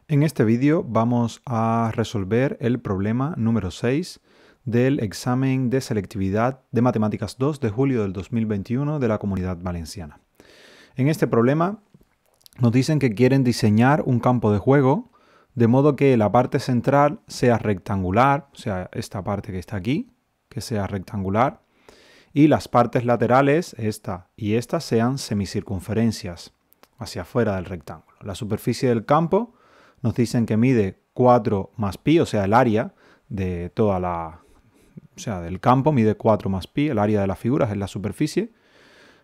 En este vídeo vamos a resolver el problema número 6 del examen de selectividad de Matemáticas 2 de julio del 2021 de la Comunidad Valenciana. En este problema nos dicen que quieren diseñar un campo de juego de modo que la parte central sea rectangular, o sea, esta parte que está aquí, que sea rectangular, y las partes laterales, esta y esta, sean semicircunferencias hacia afuera del rectángulo. La superficie del campo nos dicen que mide 4 más pi, o sea, el área de toda la... O sea, del campo mide 4 más pi, el área de las figuras es la superficie,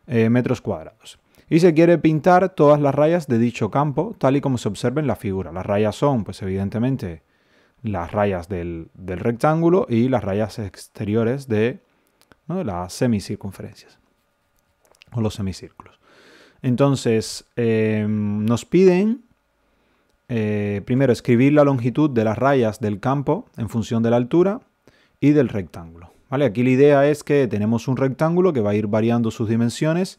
metros cuadrados. Y se quiere pintar todas las rayas de dicho campo, tal y como se observa en la figura. Las rayas son, pues evidentemente, las rayas del rectángulo y las rayas exteriores de, ¿no?, de las semicircunferencias o los semicírculos. Entonces, nos piden primero escribir la longitud de las rayas del campo en función de la altura y del rectángulo. ¿Vale? Aquí la idea es que tenemos un rectángulo que va a ir variando sus dimensiones,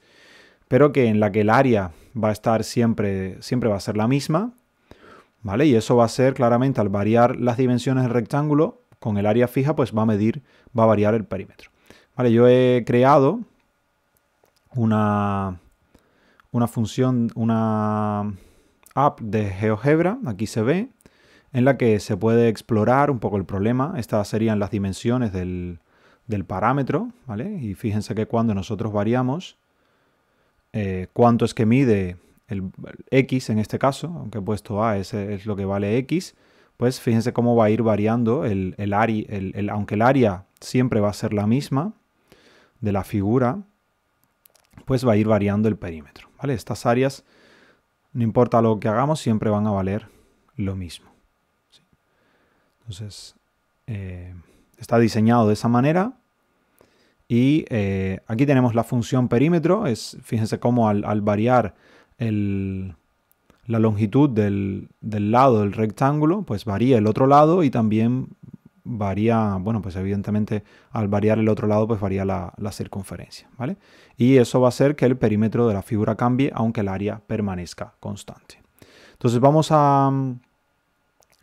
pero que en la que el área va a estar siempre va a ser la misma, ¿vale? Y eso va a ser claramente al variar las dimensiones del rectángulo, con el área fija, pues va a variar el perímetro. ¿Vale? Yo he creado una función, una app de GeoGebra, aquí se ve, en la que se puede explorar un poco el problema. Estas serían las dimensiones del parámetro, ¿vale? Y fíjense que cuando nosotros variamos cuánto es que mide el x en este caso, aunque he puesto a, ese es lo que vale x, pues fíjense cómo va a ir variando aunque el área siempre va a ser la misma de la figura, pues va a ir variando el perímetro, ¿vale? Estas áreas, no importa lo que hagamos, siempre van a valer lo mismo. ¿Sí? Entonces, está diseñado de esa manera. Y aquí tenemos la función perímetro. Fíjense cómo al variar la longitud del lado del rectángulo, pues varía el otro lado y también varía, bueno, pues evidentemente al variar el otro lado, pues varía la circunferencia, ¿vale? Y eso va a hacer que el perímetro de la figura cambie, aunque el área permanezca constante. Entonces vamos a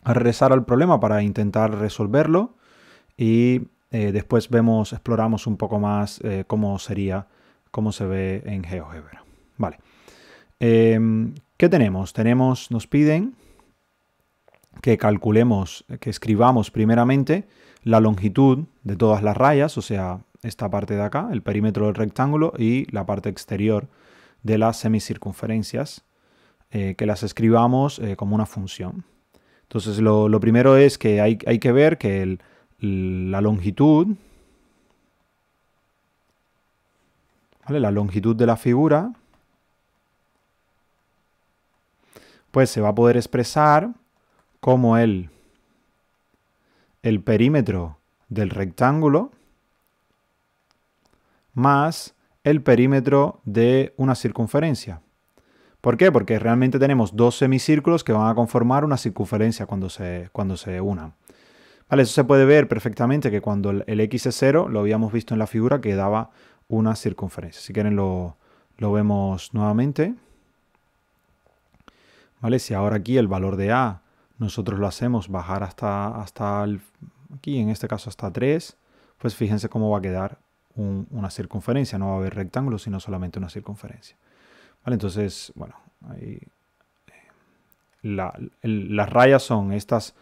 regresar al problema para intentar resolverlo y después exploramos un poco más cómo se ve en GeoGebra. Vale. ¿Qué tenemos? Nos piden que escribamos primeramente la longitud de todas las rayas, o sea, esta parte de acá, el perímetro del rectángulo, y la parte exterior de las semicircunferencias, que las escribamos como una función. Entonces, lo primero es que hay que ver que la longitud, ¿vale?, la longitud de la figura, pues se va a poder expresar como el perímetro del rectángulo más el perímetro de una circunferencia. ¿Por qué? Porque realmente tenemos dos semicírculos que van a conformar una circunferencia cuando se unan. Vale, eso se puede ver perfectamente que cuando el x es 0, lo habíamos visto en la figura que daba una circunferencia. Si quieren lo vemos nuevamente. Vale, si ahora aquí el valor de a nosotros lo hacemos bajar hasta aquí, en este caso hasta 3, pues fíjense cómo va a quedar una circunferencia. No va a haber rectángulo, sino solamente una circunferencia. Vale, entonces, bueno, ahí, las rayas son estas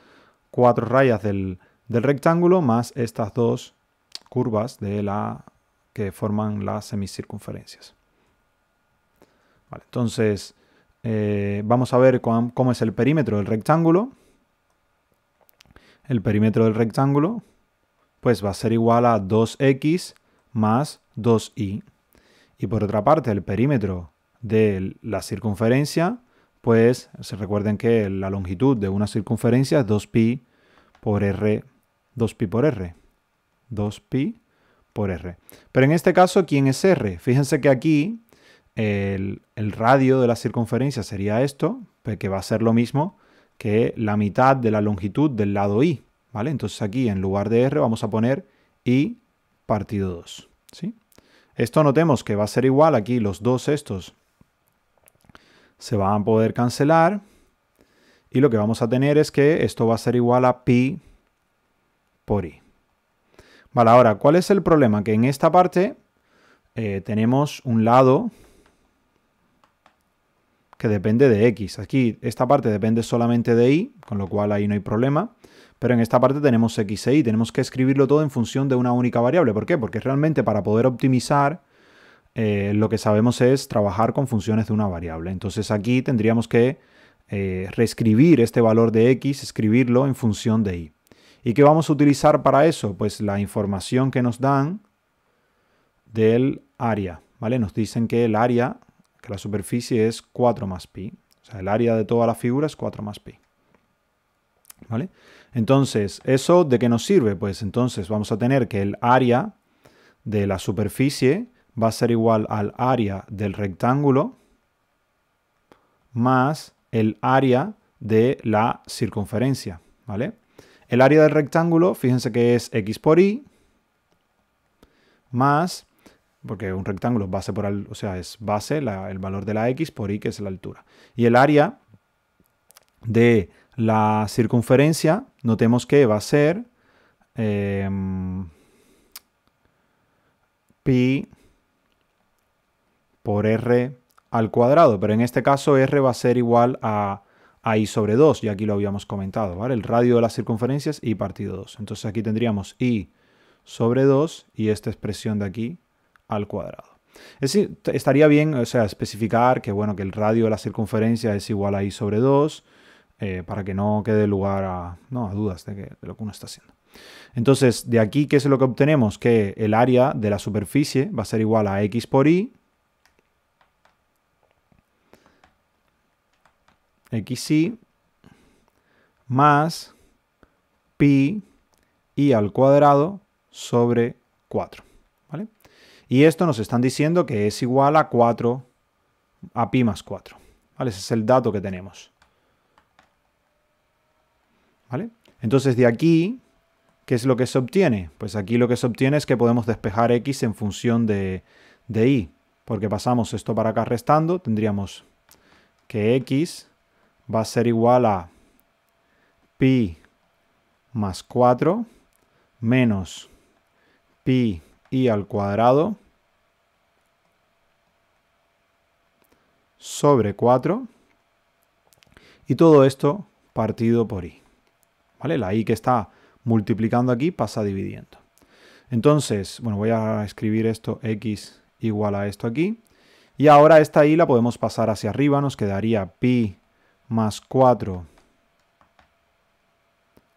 4 rayas del rectángulo más estas dos curvas que forman las semicircunferencias. Vale, entonces, vamos a ver cómo es el perímetro del rectángulo. El perímetro del rectángulo pues va a ser igual a 2x más 2y. Y por otra parte, el perímetro de la circunferencia, pues se recuerden que la longitud de una circunferencia es 2pi por r, 2pi por r. 2pi por r. Pero en este caso, ¿quién es r? Fíjense que aquí el radio de la circunferencia sería esto, que va a ser lo mismo que la mitad de la longitud del lado y, ¿vale? Entonces aquí en lugar de r vamos a poner y partido 2, ¿sí? Esto notemos que va a ser igual, aquí los dos estos se van a poder cancelar Y lo que vamos a tener es que esto va a ser igual a pi por i. Vale, ahora, ¿cuál es el problema? Que en esta parte tenemos un lado que depende de x. Aquí esta parte depende solamente de y, con lo cual ahí no hay problema. Pero en esta parte tenemos x e y. Tenemos que escribirlo todo en función de una única variable. ¿Por qué? Porque realmente para poder optimizar lo que sabemos es trabajar con funciones de una variable. Entonces aquí tendríamos que reescribir este valor de x, escribirlo en función de y. ¿Y qué vamos a utilizar para eso? Pues la información que nos dan del área, ¿vale? Nos dicen que el área, que la superficie es 4 más pi. O sea, el área de toda la figura es 4 más pi. ¿Vale? Entonces, ¿eso de qué nos sirve? Pues entonces vamos a tener que el área de la superficie va a ser igual al área del rectángulo más el área de la circunferencia, ¿vale? El área del rectángulo, fíjense que es x por y, más, porque un rectángulo es base por, o sea, es base, el valor de la x por y, que es la altura. Y el área de la circunferencia, notemos que va a ser pi por r al cuadrado, pero en este caso r va a ser igual a i sobre 2, y aquí lo habíamos comentado, ¿vale? El radio de la circunferencia es i partido 2. Entonces aquí tendríamos i sobre 2 y esta expresión de aquí al cuadrado. Es decir, estaría bien, o sea, especificar que, bueno, que el radio de la circunferencia es igual a i sobre 2, para que no quede lugar a dudas de lo que uno está haciendo. Entonces, de aquí, ¿qué es lo que obtenemos? Que el área de la superficie va a ser igual a x por y, xy, más pi i al cuadrado sobre 4. ¿Vale? Y esto nos están diciendo que es igual a 4, a pi más 4. ¿Vale? Ese es el dato que tenemos. ¿Vale? Entonces, de aquí, ¿qué es lo que se obtiene? Pues aquí lo que se obtiene es que podemos despejar x en función de y. Porque pasamos esto para acá restando, tendríamos que x va a ser igual a pi más 4 menos pi i al cuadrado sobre 4, y todo esto partido por i. ¿Vale? La i que está multiplicando aquí pasa dividiendo. Entonces, bueno, voy a escribir esto, x igual a esto aquí. Y ahora esta i la podemos pasar hacia arriba, nos quedaría pi más 4,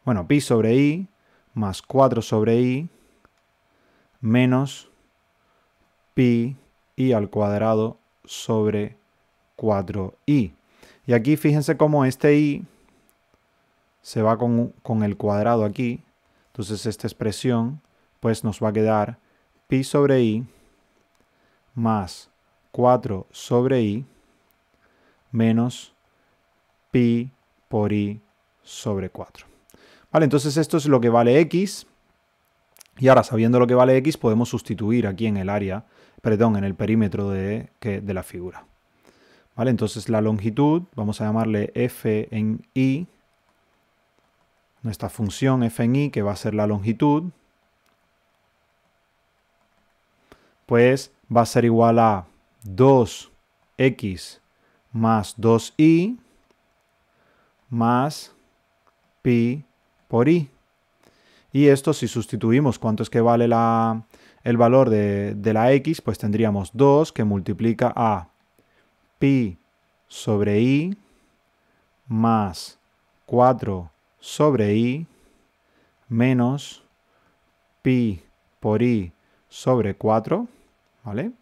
bueno, pi sobre i más 4 sobre i menos pi i al cuadrado sobre 4i. Y aquí fíjense cómo este i se va con el cuadrado aquí. Entonces esta expresión pues nos va a quedar pi sobre i más 4 sobre i menos pi por i sobre 4. Vale, entonces esto es lo que vale x. Y ahora, sabiendo lo que vale x, podemos sustituir aquí en el área, perdón, en el perímetro de la figura. ¿Vale? Entonces la longitud, vamos a llamarle f en y, nuestra función f en y, que va a ser la longitud, pues va a ser igual a 2x más 2y más pi por i. Y esto, si sustituimos cuánto es que vale el valor de la x, pues tendríamos 2 que multiplica a pi sobre i más 4 sobre i menos pi por i sobre 4, ¿vale?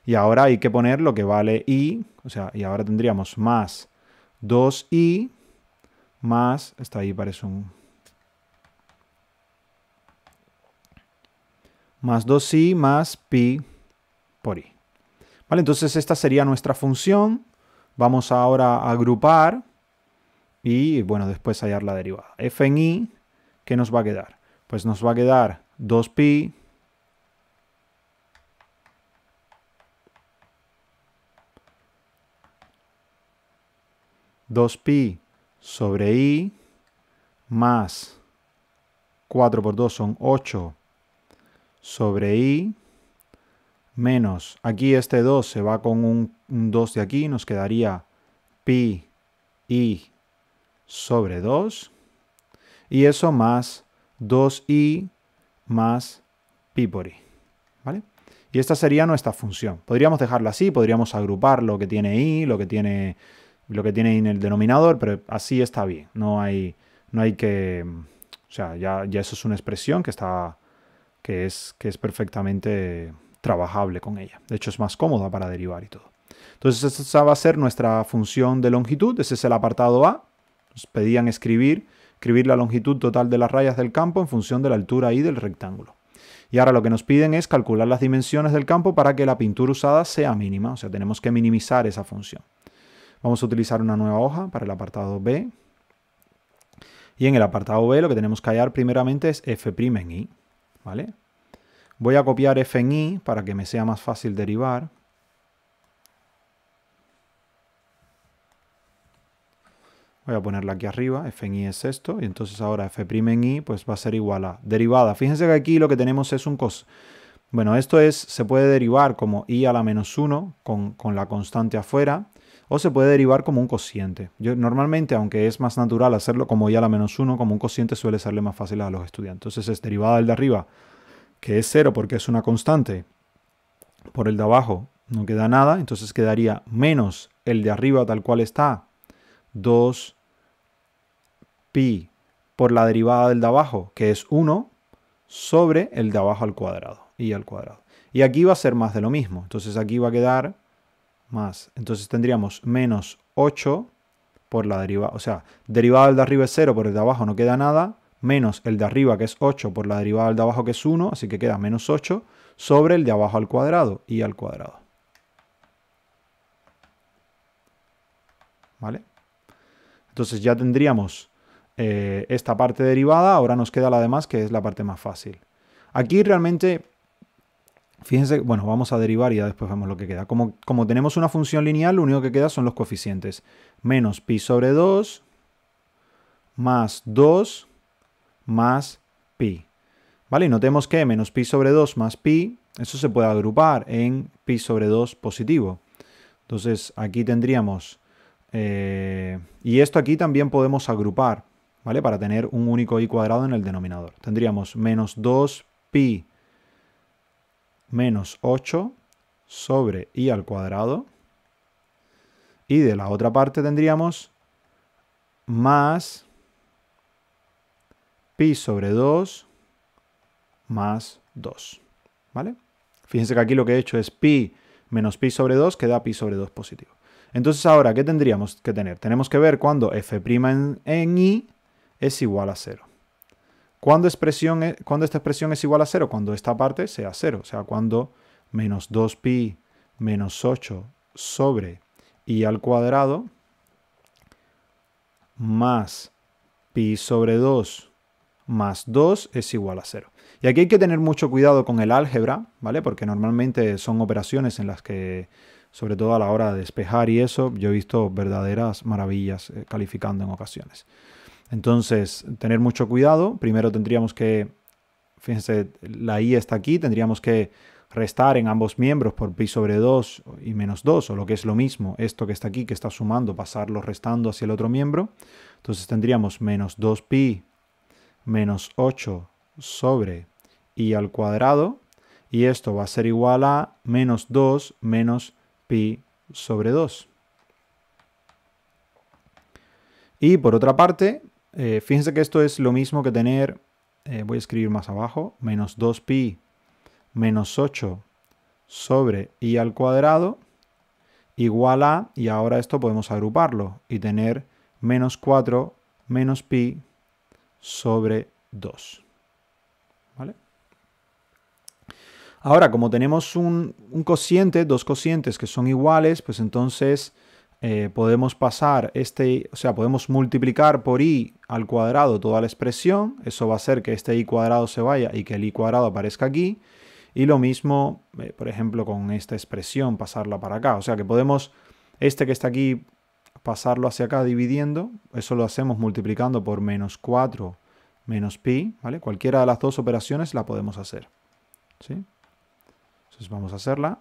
Y ahora hay que poner lo que vale i, o sea, y ahora tendríamos más 2i más, está ahí, parece un... más 2i más pi por i. ¿Vale? Entonces esta sería nuestra función. Vamos ahora a agrupar y, bueno, después hallar la derivada. F en i, ¿qué nos va a quedar? Pues nos va a quedar 2pi sobre i más 4 por 2 son 8 sobre i menos, aquí este 2 se va con un 2 de aquí, nos quedaría pi i sobre 2 y eso más 2i más pi por i, ¿vale? Y esta sería nuestra función. Podríamos dejarla así, podríamos agrupar lo que tiene i, lo que tiene i en el denominador, pero así está bien. No hay que... O sea, ya eso es una expresión que es perfectamente trabajable con ella. De hecho, es más cómoda para derivar y todo. Entonces, esta va a ser nuestra función de longitud. Ese es el apartado A. Nos pedían escribir la longitud total de las rayas del campo en función de la altura i del rectángulo. Y ahora lo que nos piden es calcular las dimensiones del campo para que la pintura usada sea mínima. O sea, tenemos que minimizar esa función. Vamos a utilizar una nueva hoja para el apartado B. Y en el apartado B lo que tenemos que hallar primeramente es f' en i, ¿vale? Voy a copiar f en i para que me sea más fácil derivar. Voy a ponerla aquí arriba, f en i es esto, y entonces ahora f' en i pues va a ser igual a derivada. Fíjense que aquí lo que tenemos es un cos. Bueno, esto se puede derivar como i a la menos 1 con la constante afuera, o se puede derivar como un cociente. Yo normalmente, aunque es más natural hacerlo como i a la menos 1, como un cociente suele serle más fácil a los estudiantes. Entonces es derivada del de arriba, que es 0 porque es una constante, por el de abajo no queda nada, entonces quedaría menos el de arriba tal cual está, 2 pi por la derivada del de abajo, que es 1, sobre el de abajo al cuadrado, i al cuadrado. Y aquí va a ser más de lo mismo, entonces aquí va a quedar más. Entonces tendríamos menos 8 por la derivada, o sea, derivada del de arriba es 0, por el de abajo no queda nada, menos el de arriba que es 8 por la derivada del de abajo que es 1, así que queda menos 8 sobre el de abajo al cuadrado, i al cuadrado. ¿Vale? Entonces ya tendríamos esta parte derivada, ahora nos queda la demás, que es la parte más fácil. Aquí realmente, fíjense, bueno, vamos a derivar y ya después vemos lo que queda. Como tenemos una función lineal, lo único que queda son los coeficientes. Menos pi sobre 2, más 2, más pi. ¿Vale? Y notemos que menos pi sobre 2 más pi, eso se puede agrupar en pi sobre 2 positivo. Entonces aquí tendríamos... y esto aquí también podemos agrupar, ¿vale? Para tener un único i cuadrado en el denominador. Tendríamos menos 2pi menos 8 sobre i al cuadrado. Y de la otra parte tendríamos más pi sobre 2 más 2, ¿vale? Fíjense que aquí lo que he hecho es pi menos pi sobre 2, que da pi sobre 2 positivo. Entonces ahora, ¿qué tendríamos que tener? Tenemos que ver cuando f' en i es igual a 0. ¿Cuándo esta expresión es igual a 0? Cuando esta parte sea 0. O sea, cuando menos 2pi menos 8 sobre i al cuadrado más pi sobre 2 más 2 es igual a 0. Y aquí hay que tener mucho cuidado con el álgebra, ¿vale? Porque normalmente son operaciones en las que, sobre todo a la hora de despejar y eso, yo he visto verdaderas maravillas calificando en ocasiones. Entonces, tener mucho cuidado. Primero tendríamos que, fíjense, la i está aquí, tendríamos que restar en ambos miembros por pi sobre 2 y menos 2, o lo que es lo mismo, esto que está aquí, que está sumando, pasarlo restando hacia el otro miembro. Entonces tendríamos menos 2pi menos 8 sobre i al cuadrado, y esto va a ser igual a menos 2 menos pi sobre 2. Y por otra parte, fíjense que esto es lo mismo que tener, voy a escribir más abajo, menos 2pi menos 8 sobre i al cuadrado igual a, y ahora esto podemos agruparlo y tener menos 4 menos pi sobre 2. ¿Vale? Ahora, como tenemos un cociente, dos cocientes que son iguales, pues entonces podemos pasar o sea, podemos multiplicar por i al cuadrado toda la expresión. Eso va a hacer que este i cuadrado se vaya y que el i cuadrado aparezca aquí. Y lo mismo, por ejemplo, con esta expresión, pasarla para acá. O sea que podemos, este que está aquí pasarlo hacia acá dividiendo. Eso lo hacemos multiplicando por menos 4 menos pi, ¿vale? Cualquiera de las dos operaciones la podemos hacer, ¿sí? Entonces vamos a hacerla.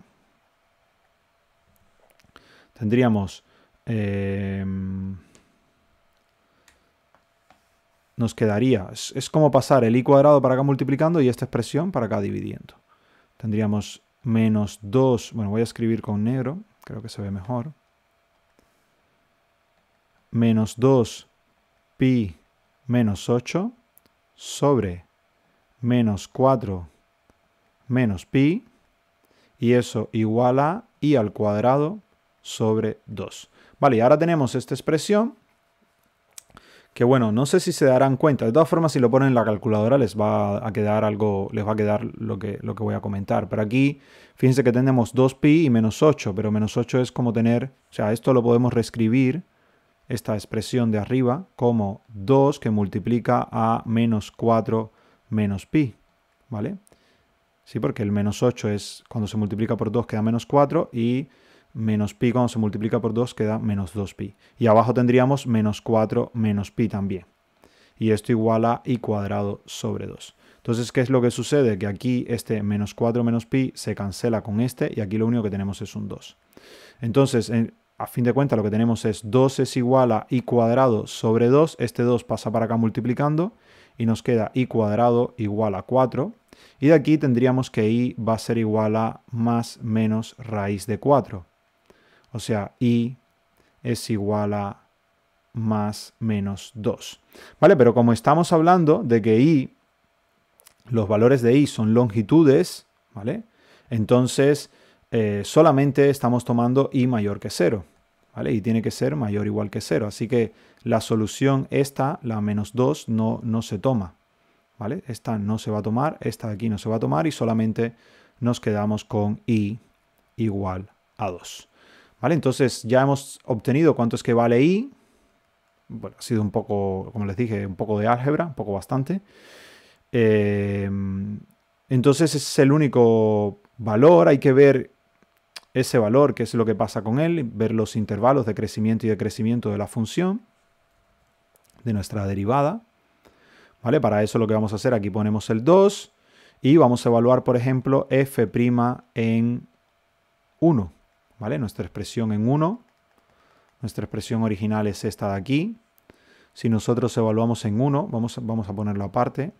Tendríamos... nos quedaría... Es como pasar el i cuadrado para acá multiplicando y esta expresión para acá dividiendo. Tendríamos menos 2... Bueno, voy a escribir con negro. Creo que se ve mejor. Menos 2 pi menos 8 sobre menos 4 menos pi, y eso igual a i al cuadrado sobre 2. Vale, y ahora tenemos esta expresión que, bueno, no sé si se darán cuenta. De todas formas, si lo ponen en la calculadora les va a quedar algo, les va a quedar lo que voy a comentar. Pero aquí, fíjense que tenemos 2pi y menos 8, pero menos 8 es como tener, o sea, esto lo podemos reescribir, esta expresión de arriba, como 2 que multiplica a menos 4 menos pi, ¿vale? Sí, porque el menos 8 es cuando se multiplica por 2 queda menos 4 y menos pi cuando se multiplica por 2 queda menos 2pi. Y abajo tendríamos menos 4 menos pi también. Y esto igual a i cuadrado sobre 2. Entonces, ¿qué es lo que sucede? Que aquí este menos 4 menos pi se cancela con este y aquí lo único que tenemos es un 2. Entonces, a fin de cuentas lo que tenemos es 2 es igual a i cuadrado sobre 2. Este 2 pasa para acá multiplicando y nos queda i cuadrado igual a 4. Y de aquí tendríamos que i va a ser igual a más menos raíz de 4. O sea, i es igual a más menos 2. ¿Vale? Pero como estamos hablando de que i, los valores de i son longitudes, ¿vale? Entonces, solamente estamos tomando i mayor que 0. ¿Vale? Y tiene que ser mayor o igual que 0. Así que la solución esta, la menos 2, no se toma. ¿Vale? Esta no se va a tomar, esta de aquí no se va a tomar y solamente nos quedamos con i igual a 2. ¿Vale? Entonces ya hemos obtenido cuánto es que vale i. Bueno, ha sido un poco, como les dije, un poco de álgebra, un poco bastante. Entonces ese es el único valor, hay que ver ese valor, qué es lo que pasa con él, ver los intervalos de crecimiento y decrecimiento de la función, de nuestra derivada. ¿Vale? Para eso lo que vamos a hacer, aquí ponemos el 2 y vamos a evaluar, por ejemplo, f' en 1. ¿Vale? Nuestra expresión en 1. Nuestra expresión original es esta de aquí. Si nosotros evaluamos en 1, vamos a ponerlo aparte.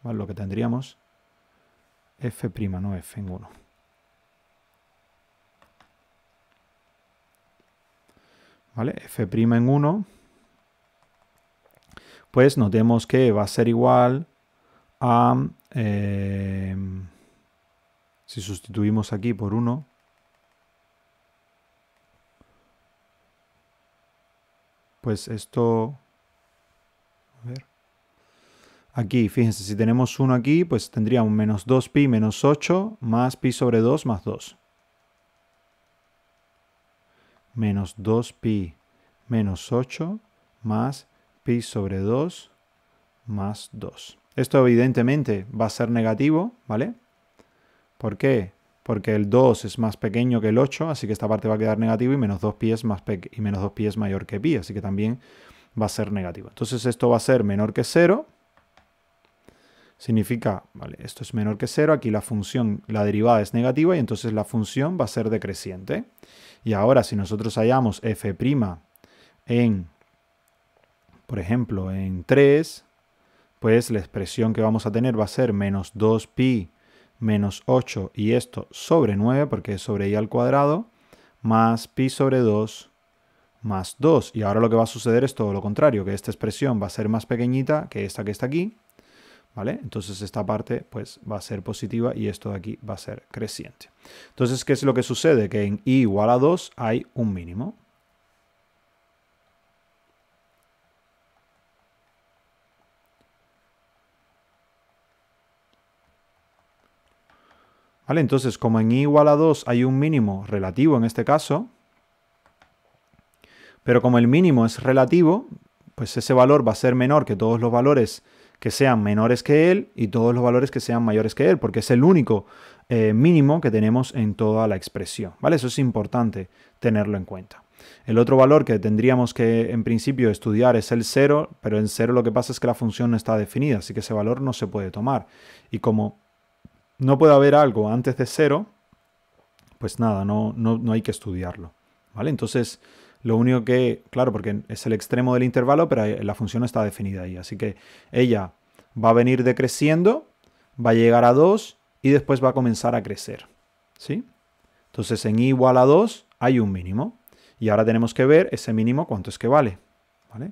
¿Vale? Lo que tendríamos, f', no f en 1. ¿Vale? f' en 1. Pues notemos que va a ser igual a, si sustituimos aquí por 1, pues esto, a ver, aquí, fíjense, si tenemos 1 aquí, pues tendríamos menos 2pi menos 8 más pi sobre 2 más 2. Menos 2pi menos 8 más pi sobre 2 más 2. Esto evidentemente va a ser negativo, ¿vale? ¿Por qué? Porque el 2 es más pequeño que el 8, así que esta parte va a quedar negativo y menos 2pi es mayor que pi, así que también va a ser negativo. Entonces esto va a ser menor que 0. Significa, vale, esto es menor que 0, aquí la función, la derivada es negativa y entonces la función va a ser decreciente. Y ahora si nosotros hallamos f' en, por ejemplo, en 3, pues la expresión que vamos a tener va a ser menos 2pi menos 8 y esto sobre 9, porque es sobre i al cuadrado, más pi sobre 2 más 2. Y ahora lo que va a suceder es todo lo contrario, que esta expresión va a ser más pequeñita que esta que está aquí, ¿vale? Entonces esta parte pues va a ser positiva y esto de aquí va a ser creciente. Entonces, ¿qué es lo que sucede? Que en i igual a 2 hay un mínimo. ¿Vale? Entonces, como en i igual a 2 hay un mínimo relativo en este caso, pero como el mínimo es relativo, pues ese valor va a ser menor que todos los valores que sean menores que él y todos los valores que sean mayores que él, porque es el único mínimo que tenemos en toda la expresión, ¿vale? Eso es importante tenerlo en cuenta. El otro valor que tendríamos que en principio estudiar es el 0, pero en 0 lo que pasa es que la función no está definida, así que ese valor no se puede tomar. Y como no puede haber algo antes de 0, pues nada, no hay que estudiarlo, ¿vale? Entonces, lo único que, claro, porque es el extremo del intervalo, pero la función está definida ahí, así que ella va a venir decreciendo, va a llegar a 2 y después va a comenzar a crecer, ¿sí? Entonces, en i igual a 2 hay un mínimo. Y ahora tenemos que ver ese mínimo cuánto es que vale, ¿vale?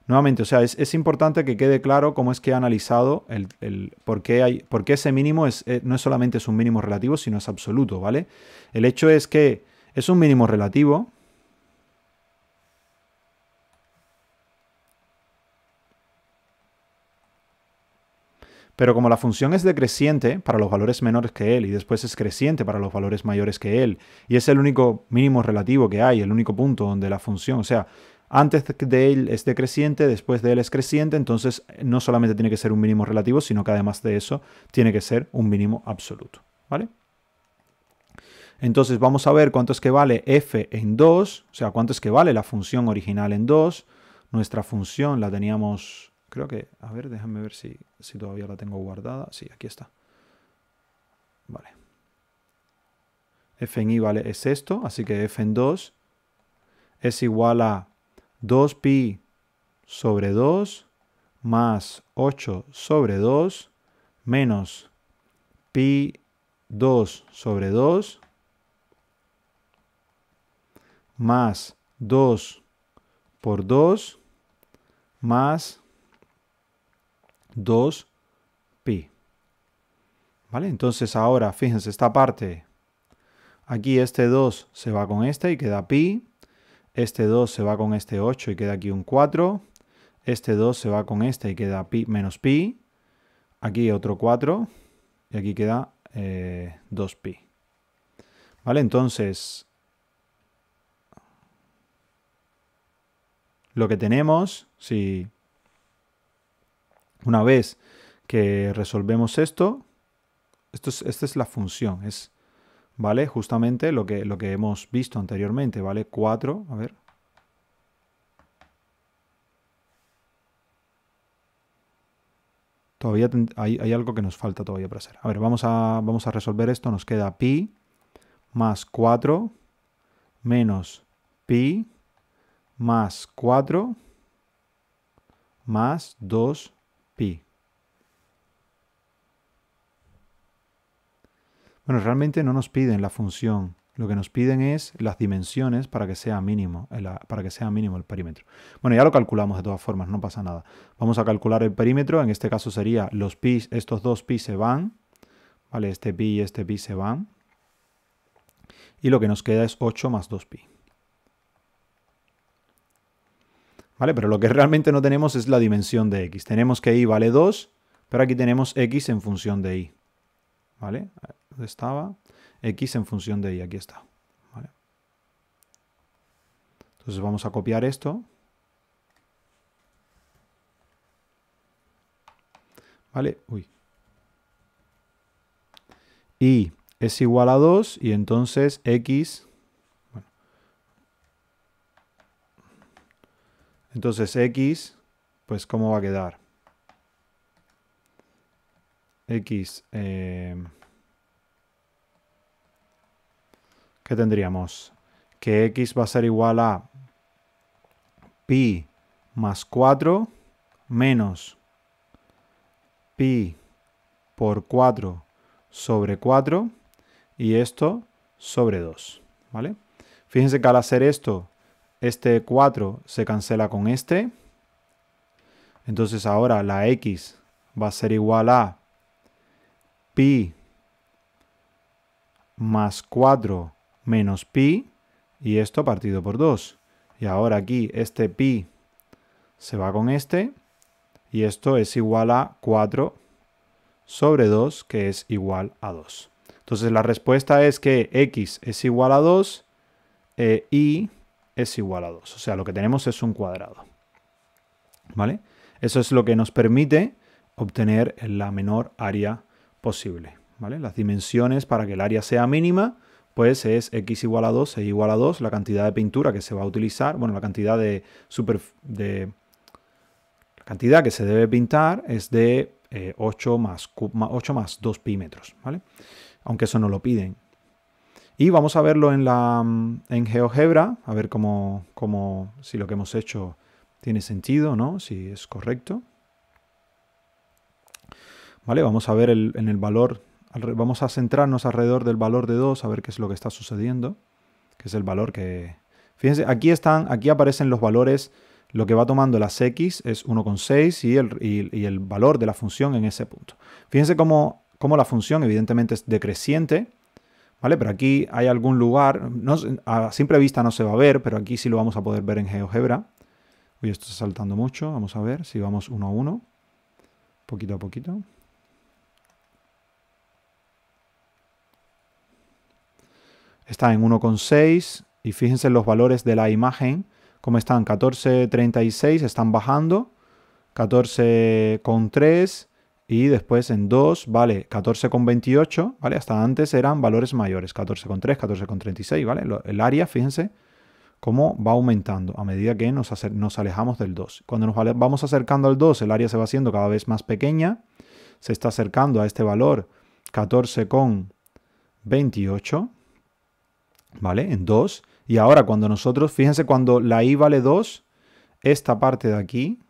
Nuevamente, o sea, es importante que quede claro cómo es que he analizado por qué ese mínimo no es solamente es un mínimo relativo, sino es absoluto, ¿vale? El hecho es que es un mínimo relativo, pero como la función es decreciente para los valores menores que él y después es creciente para los valores mayores que él, y es el único mínimo relativo que hay, el único punto donde la función, o sea, antes de él es decreciente, después de él es creciente, entonces no solamente tiene que ser un mínimo relativo, sino que además de eso tiene que ser un mínimo absoluto, ¿vale? Entonces vamos a ver cuánto es que vale f en 2, o sea, cuánto es que vale la función original en 2. Nuestra función la teníamos... Creo que, a ver, déjame ver si todavía la tengo guardada. Sí, aquí está. Vale. F en i vale, es esto, así que f en 2 es igual a 2pi sobre 2 más 8 sobre 2 menos pi 2 sobre 2 más 2 por 2 más 2pi. ¿Vale? Entonces ahora, fíjense, esta parte, aquí este 2 se va con este y queda pi. Este 2 se va con este 8 y queda aquí un 4. Este 2 se va con este y queda pi menos pi. Aquí otro 4 y aquí queda 2pi. ¿Vale? Entonces, lo que tenemos, si una vez que resolvemos esta es la función, ¿vale? Justamente lo que hemos visto anteriormente, ¿vale? 4, a ver. Todavía hay algo que nos falta todavía para hacer. A ver, vamos a resolver esto. Nos queda pi más 4 menos pi más 4 más 2pi. Bueno, realmente no nos piden la función. Lo que nos piden es las dimensiones para que sea mínimo, el perímetro. Bueno, ya lo calculamos de todas formas, no pasa nada. Vamos a calcular el perímetro. En este caso sería los pi, estos dos pi se van. ¿Vale? Este pi y este pi se van. Y lo que nos queda es 8 más 2pi. ¿Vale? Pero lo que realmente no tenemos es la dimensión de x. Tenemos que y vale 2, pero aquí tenemos x en función de y. ¿Vale? ¿Dónde estaba? X en función de y, aquí está. ¿Vale? Entonces vamos a copiar esto. ¿Vale? Uy. Y es igual a 2 y entonces x... Bueno. Entonces x, pues ¿cómo va a quedar? X... ¿qué tendríamos? Que x va a ser igual a pi más 4 menos pi por 4 sobre 4 y esto sobre 2, ¿vale? Fíjense que al hacer esto, este 4 se cancela con este. Entonces ahora la x va a ser igual a pi más 4 menos pi y esto partido por 2. Y ahora aquí este pi se va con este y esto es igual a 4 sobre 2, que es igual a 2. Entonces la respuesta es que x es igual a 2 e y es igual a 2. O sea, lo que tenemos es un cuadrado. ¿Vale? Eso es lo que nos permite obtener la menor área posible. ¿Vale? Las dimensiones para que el área sea mínima, pues es x igual a 2, e igual a 2, la cantidad de pintura que se va a utilizar, bueno, la cantidad la cantidad que se debe pintar es de 8 más 2 pi metros, ¿vale? Aunque eso no lo piden. Y vamos a verlo en GeoGebra, a ver si lo que hemos hecho tiene sentido, ¿no? Si es correcto. ¿Vale? Vamos a ver en el valor, vamos a centrarnos alrededor del valor de 2, a ver qué es lo que está sucediendo, que es el valor que... Fíjense, aquí aparecen los valores, lo que va tomando las x es 1,6 y el valor de la función en ese punto. Fíjense cómo la función evidentemente es decreciente, ¿vale? Pero aquí hay algún lugar, a simple vista no se va a ver, pero aquí sí lo vamos a poder ver en GeoGebra. Uy, esto está saltando mucho, vamos a ver si vamos uno a uno, poquito a poquito. Está en 1,6 y fíjense los valores de la imagen, como están 14,36, están bajando, 14,3 y después en 2, vale, 14,28, ¿vale? Hasta antes eran valores mayores, 14,3, 14,36, ¿vale? El área, fíjense cómo va aumentando a medida que nos alejamos del 2. Cuando nos vamos acercando al 2, el área se va haciendo cada vez más pequeña, se está acercando a este valor 14,28, ¿vale? En 2. Y ahora cuando nosotros, fíjense, cuando la i vale 2, esta parte de aquí,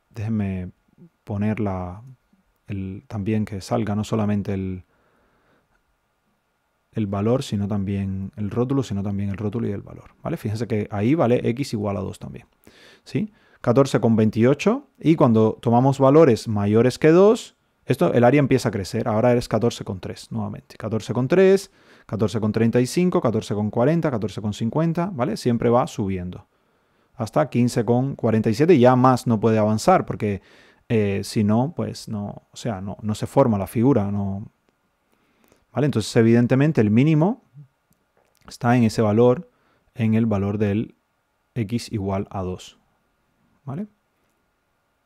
déjenme ponerla también que salga no solamente el valor, sino también el rótulo, y el valor, ¿vale? Fíjense que ahí vale x igual a 2 también, ¿sí? 14,28 y cuando tomamos valores mayores que 2, el área empieza a crecer, ahora es 14,3 nuevamente, 14,3, 14,35, 14,40, 14,50, ¿vale? Siempre va subiendo hasta 15,47 y ya más no puede avanzar porque si no, pues no, o sea, no se forma la figura, no, ¿vale? Entonces evidentemente el mínimo está en ese valor, en el valor del x igual a 2, ¿vale?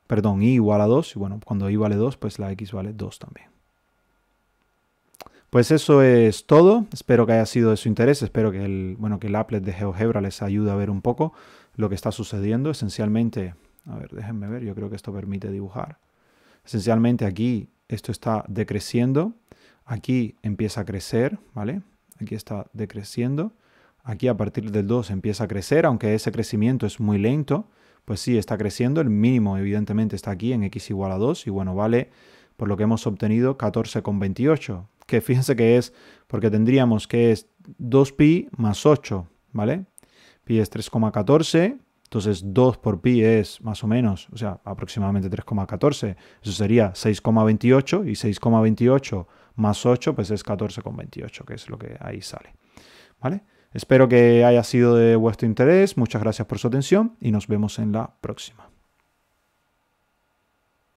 Perdón, y igual a 2, y bueno, cuando y vale 2, pues la x vale 2 también. Pues eso es todo, espero que haya sido de su interés, espero que el applet de GeoGebra les ayude a ver un poco lo que está sucediendo. Esencialmente, a ver, déjenme ver, yo creo que esto permite dibujar. Esencialmente aquí esto está decreciendo, aquí empieza a crecer, ¿vale? Aquí está decreciendo, aquí a partir del 2 empieza a crecer, aunque ese crecimiento es muy lento, pues sí, está creciendo, el mínimo evidentemente está aquí en x igual a 2 y bueno, vale, por lo que hemos obtenido 14,28, que fíjense que es, porque tendríamos que es 2pi más 8, ¿vale? Pi es 3,14, entonces 2 por pi es más o menos, o sea, aproximadamente 3,14, eso sería 6,28 y 6,28 más 8 pues es 14,28, que es lo que ahí sale, ¿vale? Espero que haya sido de vuestro interés, muchas gracias por su atención y nos vemos en la próxima.